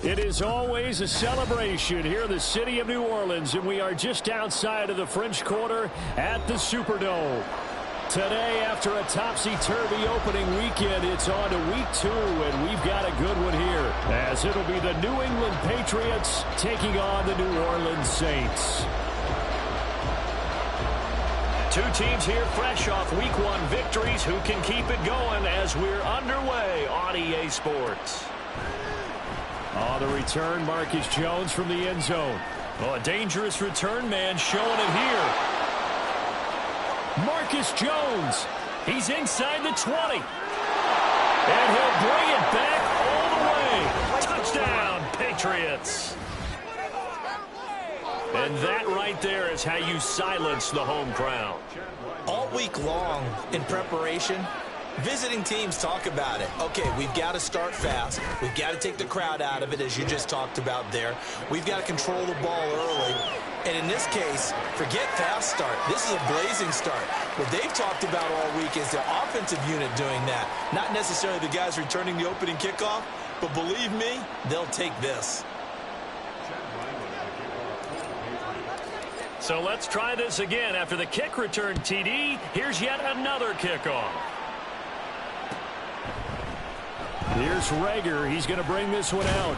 It is always a celebration here in the city of New Orleans, and we are just outside of the French Quarter at the Superdome. Today, after a topsy-turvy opening weekend, it's on to week 2, and we've got a good one here, as it'll be the New England Patriots taking on the New Orleans Saints. Two teams here fresh off week 1 victories. Who can keep it going as we're underway on EA Sports? On the return, Marcus Jones from the end zone. Oh, a dangerous return man showing it here. Marcus Jones. He's inside the 20. And he'll bring it back all the way. Touchdown, Patriots. And that right there is how you silence the home crowd. All week long in preparation, visiting teams talk about it. Okay, we've got to start fast. We've got to take the crowd out of it, as you just talked about there. We've got to control the ball early. And in this case, forget fast start. This is a blazing start. What they've talked about all week is the offensive unit doing that. Not necessarily the guys returning the opening kickoff, but believe me, they'll take this. So let's try this again. After the kick return TD, here's yet another kickoff. Here's Rager. He's going to bring this one out.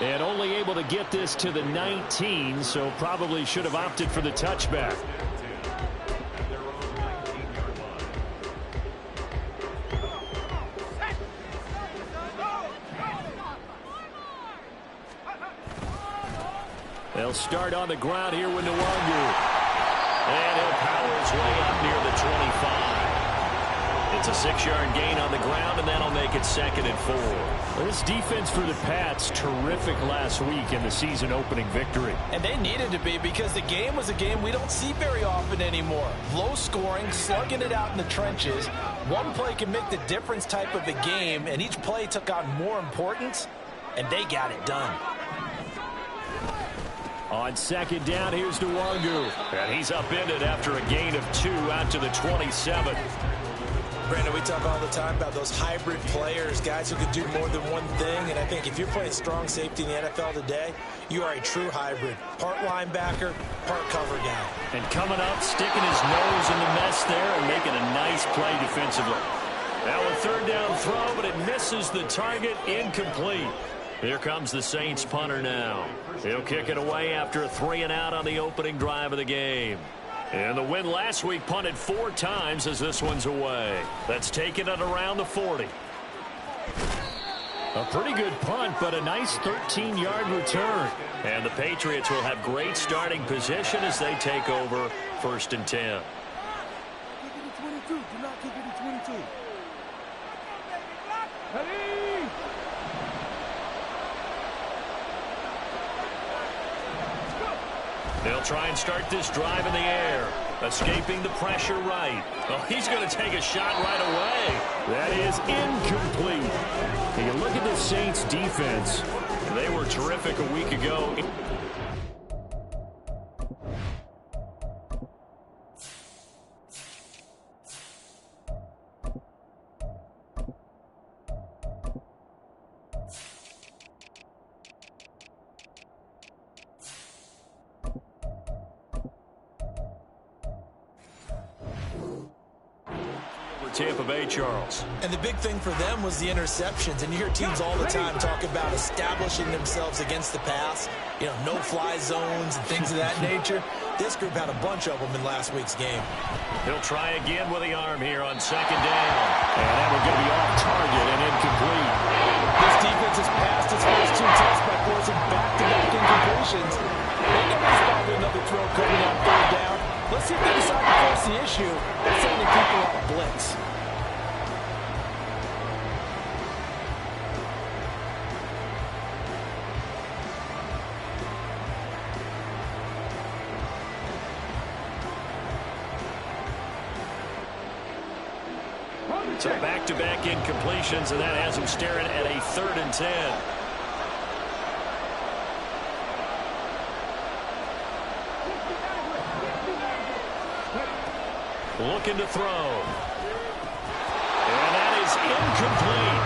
And only able to get this to the 19, so probably should have opted for the touchback. They'll start on the ground here with Nwangu. And he'll power his way up near the 25. It's a 6-yard gain on the ground, and that'll make it 2nd and 4. Well, this defense for the Pats, terrific last week in the season opening victory. And they needed to be, because the game was a game we don't see very often anymore. Low scoring, slugging it out in the trenches. One play can make the difference type of a game, and each play took on more importance, and they got it done. On 2nd down, here's Nwangu. And he's upended after a gain of 2 out to the 27. Brandon, we talk all the time about those hybrid players, guys who can do more than one thing, and I think if you're playing strong safety in the NFL today, you are a true hybrid. Part linebacker, part cover guy. And coming up, sticking his nose in the mess there and making a nice play defensively. Now a 3rd down throw, but it misses the target, incomplete. Here comes the Saints punter now. He'll kick it away after a 3-and-out on the opening drive of the game. And the win last week punted 4 times as this one's away. That's taken it around the 40. A pretty good punt, but a nice 13-yard return. And the Patriots will have great starting position as they take over 1st and 10. They'll try and start this drive in the air. Escaping the pressure right. Oh, he's going to take a shot right away. That is incomplete. And you look at the Saints defense. They were terrific a week ago. Tampa Bay, Charles. And the big thing for them was the interceptions. And you hear teams all the time talk about establishing themselves against the pass. You know, no-fly zones and things of that nature. This group had a bunch of them in last week's game. He'll try again with the arm here on 2nd down. And that one going to be off target and incomplete. This defense has passed its first 2 tests by forcing back-to-back incompletions. They know there's probably another throw coming on 3rd down. Let's see if they decide to force the issue. They're sending people out of blitz. So back-to-back incompletions, and that has him staring at a 3rd and 10. Looking to throw. And that is incomplete.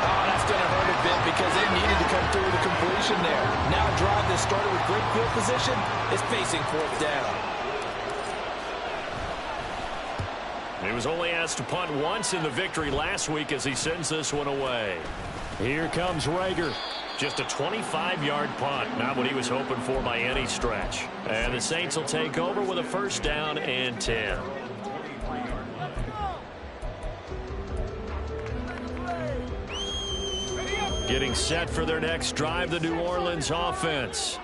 Oh, that's going to hurt a bit because they needed to come through with a complete separation there. Now a drive that started with great field position is facing fourth down. He was only asked to punt once in the victory last week as he sends this one away. Here comes Rager. Just a 25-yard punt, not what he was hoping for by any stretch. And the Saints will take over with a first down and 10. Getting set for their next drive, the New Orleans offense.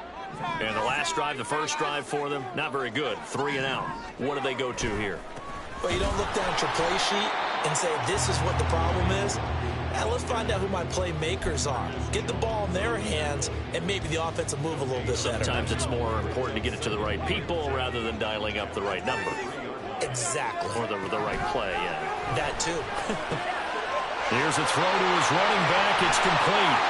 And the last drive, the first drive for them, not very good. 3 and out. What do they go to here? Well, you don't look down at your play sheet and say, this is what the problem is. Now, let's find out who my playmakers are. Get the ball in their hands, and maybe the offense will move a little bit better. Sometimes it's more important to get it to the right people rather than dialing up the right number. Exactly. Or the right play, yeah. That, too. Here's a throw to his running back. It's complete.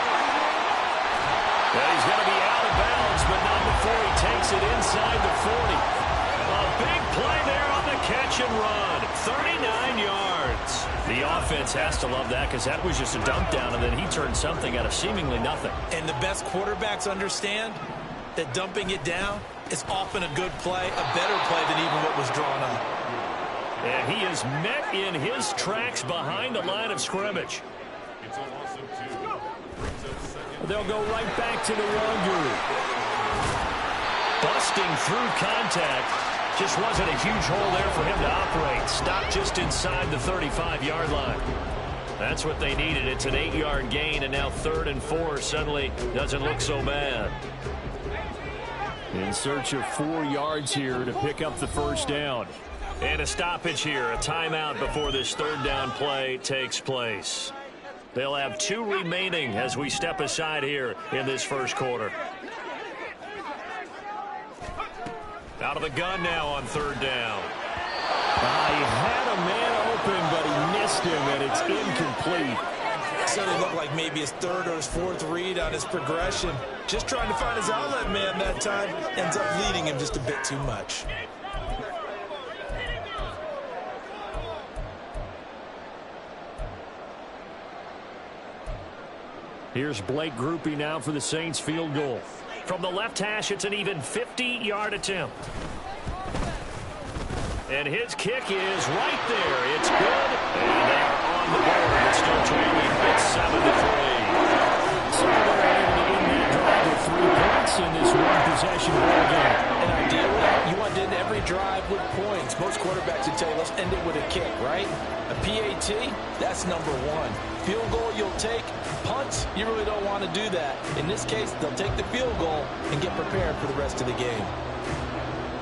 Well, he's going to be out of bounds, but not before he takes it inside the 40. A big play there on the catch and run. 39 yards. The offense has to love that because that was just a dump down, and then he turned something out of seemingly nothing. And the best quarterbacks understand that dumping it down is often a good play, a better play than even what was drawn up. And he is met in his tracks behind the line of scrimmage. They'll go right back to the run group. Busting through contact. Just wasn't a huge hole there for him to operate. Stopped just inside the 35-yard line. That's what they needed. It's an 8-yard gain, and now 3rd and 4 suddenly doesn't look so bad. In search of 4 yards here to pick up the first down. And a stoppage here, a timeout before this 3rd down play takes place. They'll have 2 remaining as we step aside here in this first quarter. Out of the gun now on 3rd down. He had a man open, but he missed him, and it's incomplete. So it looked like maybe his 3rd or his 4th read on his progression. Just trying to find his outlet man that time. Ends up leading him just a bit too much. Here's Blake Groupie now for the Saints field goal. From the left hash, it's an even 50-yard attempt. And his kick is right there. It's good. And they are on the board. It's still trailing. It's 7-3. So they're able to end that drive with 3 points in this one-possession ball game. And ideally, you want to end every drive with points. Most quarterbacks would tell you, let's end it with a kick, right? A PAT, that's number 1. Field goal you'll take. Punts, you really don't want to do that. In this case, they'll take the field goal and get prepared for the rest of the game.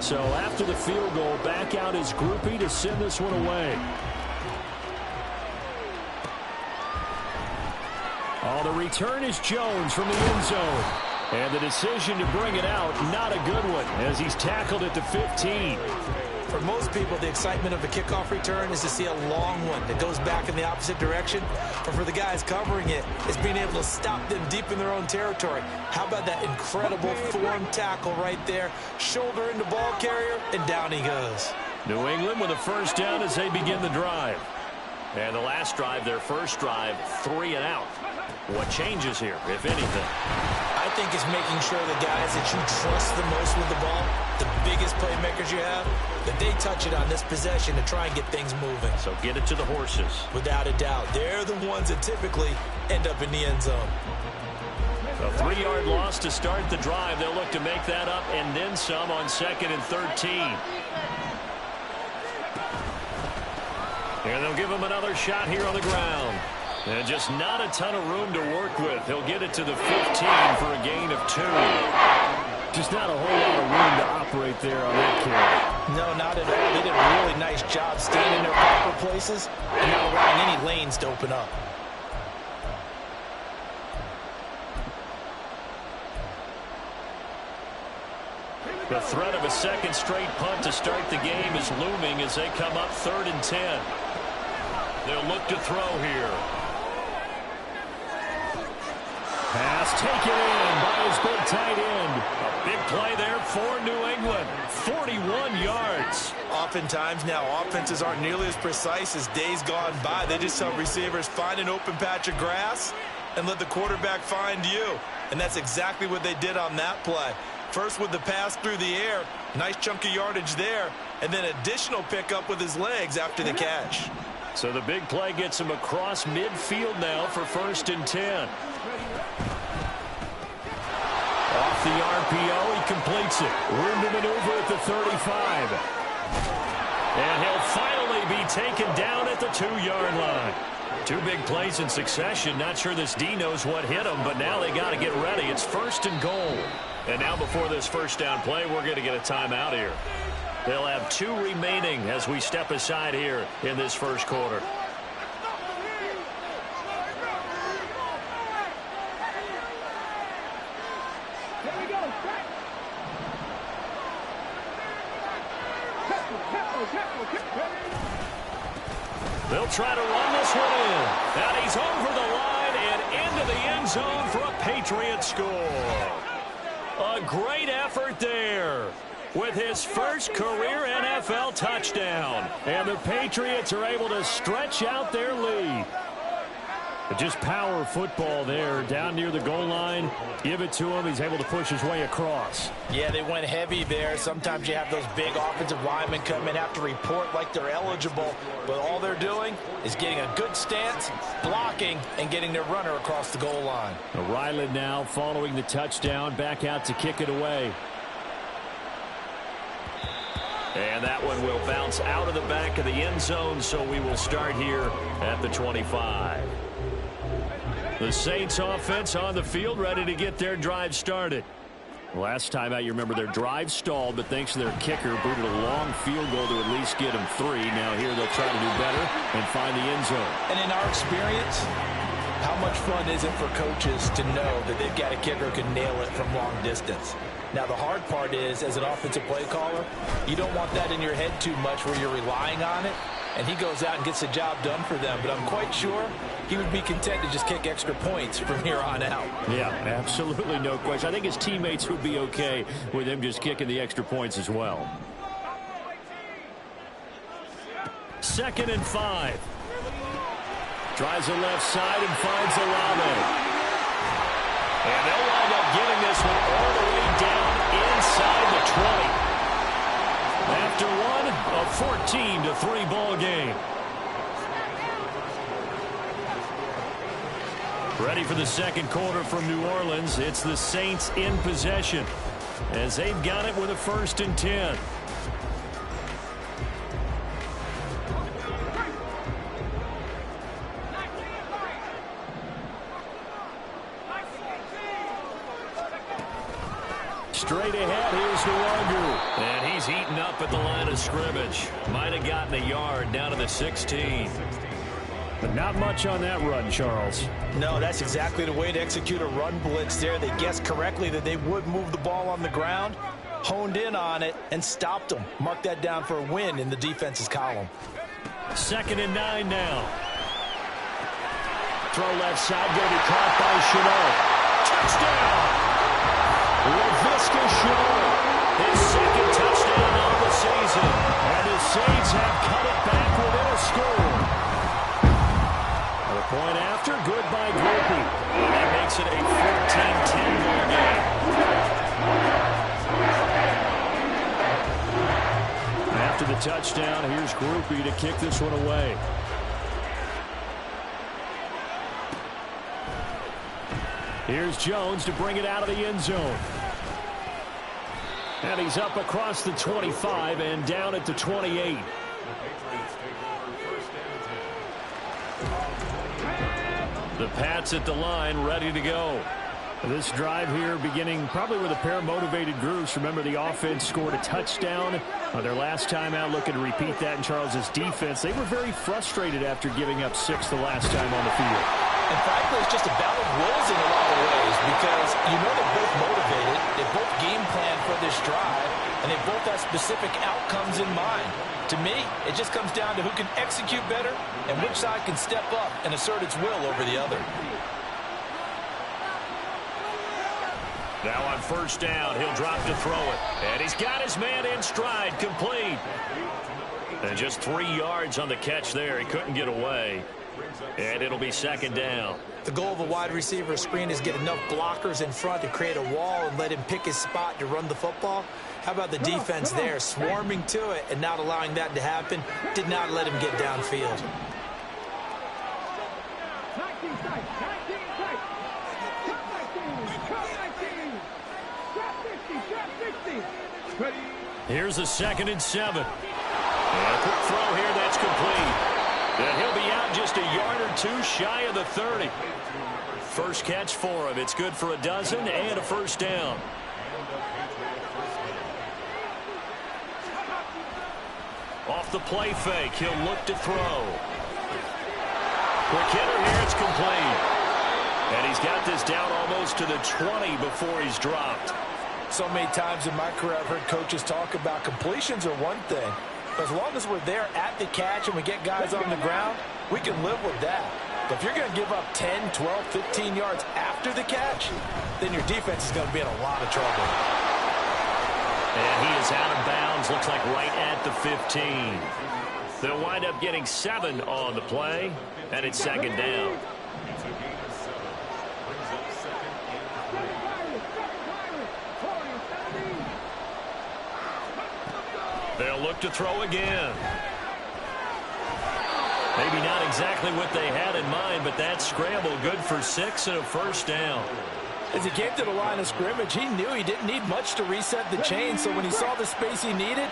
So after the field goal, back out is Groupie to send this one away. The return is Jones from the end zone. And the decision to bring it out, not a good one, as he's tackled at the 15. For most people, the excitement of a kickoff return is to see a long one that goes back in the opposite direction. But for the guys covering it, it's being able to stop them deep in their own territory. How about that incredible form tackle right there? Shoulder into ball carrier, and down he goes. New England with a first down as they begin the drive. And the last drive, their first drive, 3 and out. What changes here, if anything? I think it's making sure the guys that you trust the most with the ball, the biggest playmakers you have, that they touch it on this possession to try and get things moving. So get it to the horses. Without a doubt. They're the ones that typically end up in the end zone. A 3-yard loss to start the drive. They'll look to make that up and then some on 2nd and 13. And they'll give him another shot here on the ground. And just not a ton of room to work with. He'll get it to the 15 for a gain of 2. Just not a whole lot of room to operate there on that carry. No, not at all. They did a really nice job staying in their proper places and not allowing any lanes to open up. The threat of a second straight punt to start the game is looming as they come up 3rd and 10. They'll look to throw here. Pass taken in by his big tight end. A big play there for New England. 41 yards. Oftentimes now, offenses aren't nearly as precise as days gone by. They just help receivers find an open patch of grass and let the quarterback find you. And that's exactly what they did on that play. First with the pass through the air, nice chunk of yardage there, and then additional pickup with his legs after the catch. So the big play gets him across midfield now for 1st and 10. Off the RPO, he completes it. Room to maneuver at the 35. And he'll finally be taken down at the 2-yard line. 2 big plays in succession. Not sure this D knows what hit him, but now they got to get ready. It's 1st and goal. And now before this first down play, we're going to get a timeout here. They'll have 2 remaining as we step aside here in this first quarter. They'll try to run this one in. And he's over the line and into the end zone for a Patriot score. A great effort there with his first career NFL touchdown. And the Patriots are able to stretch out their lead. But just power football there down near the goal line. Give it to him. He's able to push his way across. Yeah, they went heavy there. Sometimes you have those big offensive linemen come in, have to report like they're eligible. But all they're doing is getting a good stance, blocking, and getting their runner across the goal line. Ryland now following the touchdown, back out to kick it away. And that one will bounce out of the back of the end zone, so we will start here at the 25. The Saints offense on the field, ready to get their drive started. Last time out, you remember their drive stalled, but thanks to their kicker, booted a long field goal to at least get them 3. Now here they'll try to do better and find the end zone. And in our experience, how much fun is it for coaches to know that they've got a kicker who can nail it from long distance? Now, the hard part is, as an offensive play caller, you don't want that in your head too much where you're relying on it, and he goes out and gets the job done for them. But I'm quite sure he would be content to just kick extra points from here on out. Yeah, absolutely no question. I think his teammates would be okay with him just kicking the extra points as well. 2nd and 5. Tries the left side and finds Olave. And they'll wind up getting this one all the way down inside the 20. After one, a 14-3 ball game. Ready for the second quarter from New Orleans. It's the Saints in possession as they've got it with a 1st and 10. Straight ahead, here's Nwogu. And he's eaten up at the line of scrimmage. Might have gotten a yard down to the 16. But not much on that run, Charles. No, that's exactly the way to execute a run blitz there. They guessed correctly that they would move the ball on the ground, honed in on it, and stopped them. Mark that down for a win in the defense's column. 2nd and 9 now. Throw left side, going to be caught by Chanel. Touchdown! LaVisca Chanel, his 2nd touchdown of the season. And the Saints have cut it back within a score. The point after, good by Groupie. And that makes it a 14-10 ball game. After the touchdown, here's Groupie to kick this one away. Here's Jones to bring it out of the end zone. And he's up across the 25 and down at the 28. The Pats at the line, ready to go. This drive here beginning probably with a pair of motivated groups. Remember, the offense scored a touchdown their last time out. Looking to repeat that in Charles's defense. They were very frustrated after giving up 6 the last time on the field. And frankly, it's just a battle of wills in a lot of ways because you know they're both motivated. They both game plan for this drive, and they both have specific outcomes in mind. To me, it just comes down to who can execute better and which side can step up and assert its will over the other. Now on 1st down, he'll drop to throw it. And he's got his man in stride, complete. And just 3 yards on the catch there. He couldn't get away. And it'll be second down. The goal of a wide receiver screen is get enough blockers in front to create a wall and let him pick his spot to run the football. How about the defense there, swarming to it and not allowing that to happen? Did not let him get downfield. Here's a 2nd and 7. And a quick throw here, that's complete. And he'll be out just a yard or two shy of the 30. First catch for him. It's good for a dozen and a first down. Off the play fake, he'll look to throw. Quick hitter here, it's complete. And he's got this down almost to the 20 before he's dropped. So many times in my career I've heard coaches talk about completions are one thing. But as long as we're there at the catch and we get guys on the ground, we can live with that. But if you're going to give up 10, 12, 15 yards after the catch, then your defense is going to be in a lot of trouble. And he is out of bounds, looks like right at the 15. They'll wind up getting 7 on the play, and it's second down. They'll look to throw again. Maybe not exactly what they had in mind, but that scramble good for 6 and a first down. As he came to the line of scrimmage, he knew he didn't need much to reset the chain, so when he saw the space he needed,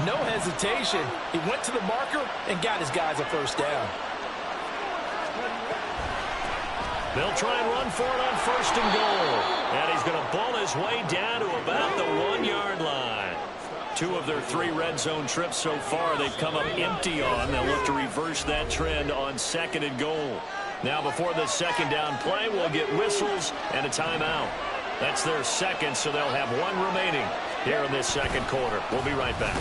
no hesitation. He went to the marker and got his guys a first down. They'll try and run for it on 1st and goal. And he's going to bull his way down to about the 1-yard line. 2 of their 3 red zone trips so far they've come up empty on. They'll look to reverse that trend on 2nd and goal. Now before the second down play, we'll get whistles and a timeout. That's their second, so they'll have 1 remaining here in this second quarter. We'll be right back.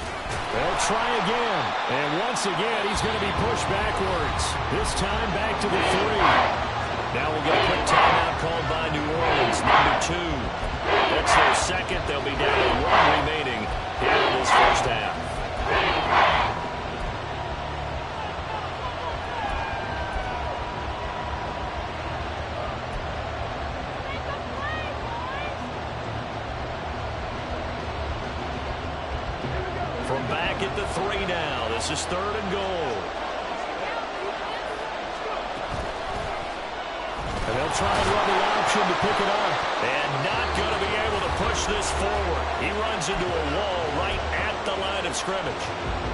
They'll try again. And once again, he's going to be pushed backwards. This time back to the 3. Now we'll get a quick timeout called by New Orleans, number 2. That's their second. They'll be down to 1 remaining here in this first half. From back at the 3 now. This is 3rd and goal. And they'll try and run the option to pick it up. And not going to be able to push this forward. He runs into a wall right at the line of scrimmage.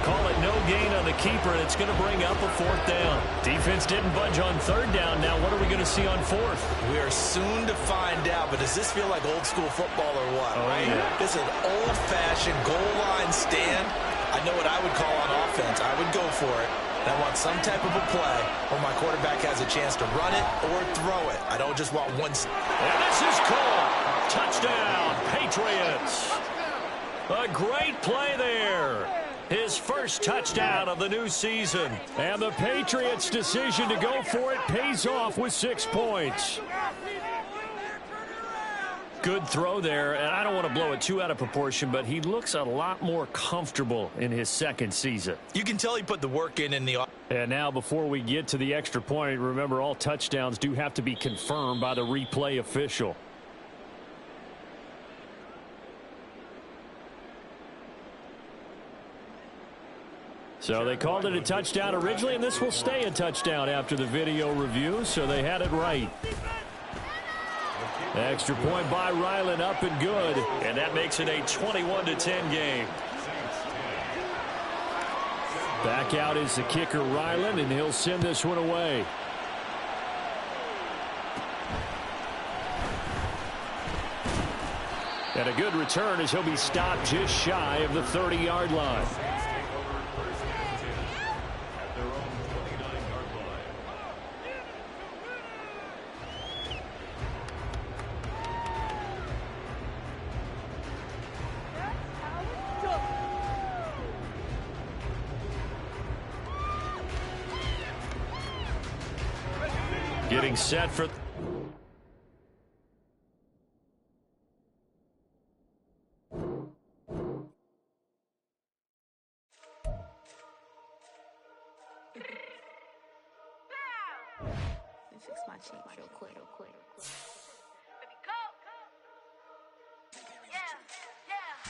Call it no gain on the keeper, and it's going to bring up a 4th down. Defense didn't budge on 3rd down. Now what are we going to see on 4th? We are soon to find out, but does this feel like old school football or what, right? Yeah. This is an old-fashioned goal line stand. I know what I would call on offense. I would go for it. And I want some type of a play where my quarterback has a chance to run it or throw it. I don't just want one. And this is caught. Touchdown, Patriots. A great play there. His first touchdown of the new season. And the Patriots' decision to go for it pays off with 6 points. Good throw there, and I don't want to blow it too out of proportion, but he looks a lot more comfortable in his 2nd season. You can tell he put the work in the. And now before we get to the extra point, remember all touchdowns do have to be confirmed by the replay official. So they called it a touchdown originally, and this will stay a touchdown after the video review, so they had it right. Extra point by Ryland, up and good. And that makes it a 21-10 game. Back out is the kicker, Ryland, and he'll send this one away. And a good return as he'll be stopped just shy of the 30-yard line. Getting set for... fix my change real quick.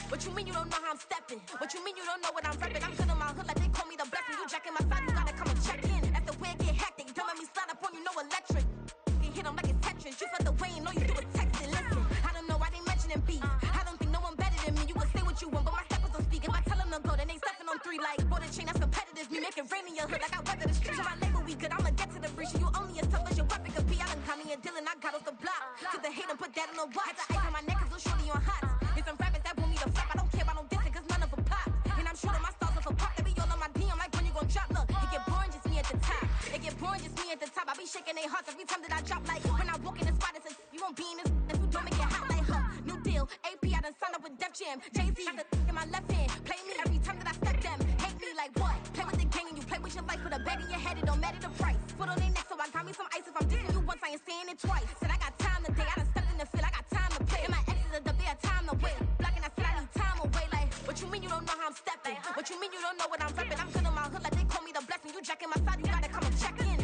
What you mean you don't know how I'm stepping? What you mean you don't know what I'm repping? I'm good on my hood like they call me the blessing. You jacking my side, you gotta come and check in. That's the way it get hectic. Don't let me slide up on you, no electric. You hit them like it's Tetris. You felt the way and know you do a texting. Listen, I don't know why they mentioning beef. I don't think no one better than me. You can say what you want, but my steppers don't speak. If I tell them to go, then they stepping on 3 like border chain. That's competitive. Me make it rain in your hood like I weather the street. So my label we good. I'ma get to the breach. You only as tough as your weapon could be. I done Connie and Dylan. I got off the block. Took the hate and put that on the watch. Had the ice on my neck 'cause little shorty on hot. There's some rappers that want me to flop. I don't care about no dissing 'cause none of them pop. And I'm shooting my stars off a pop. They be all on my DM like when you gon' drop. Look, it get boring just me at the top. It get boring just me at the top. I be shaking their hearts every time that I drop. Like when I walk in the spot, it's a you won't be in this. If you don't make it hot like huh. New deal, AP. I done signed up with Def Jam. Jay-Z got the in my left hand. Play me every time that I step them. Hate me like what? Play with the gang and you play with your life. Put a bag in your head, it don't matter the price. Foot on their neck, so I got me some ice. If I'm dissing you once, I ain't saying it twice. Said I got time today. I done stepped in the field. I got time to play. And my exes are there, time to wait. Blocking, I said I need time away. Like, what you mean you don't know how I'm stepping? What you mean you don't know what I'm repping? I'm good on my hood like they call me the blessing. You jacking my side, you gotta come and check in.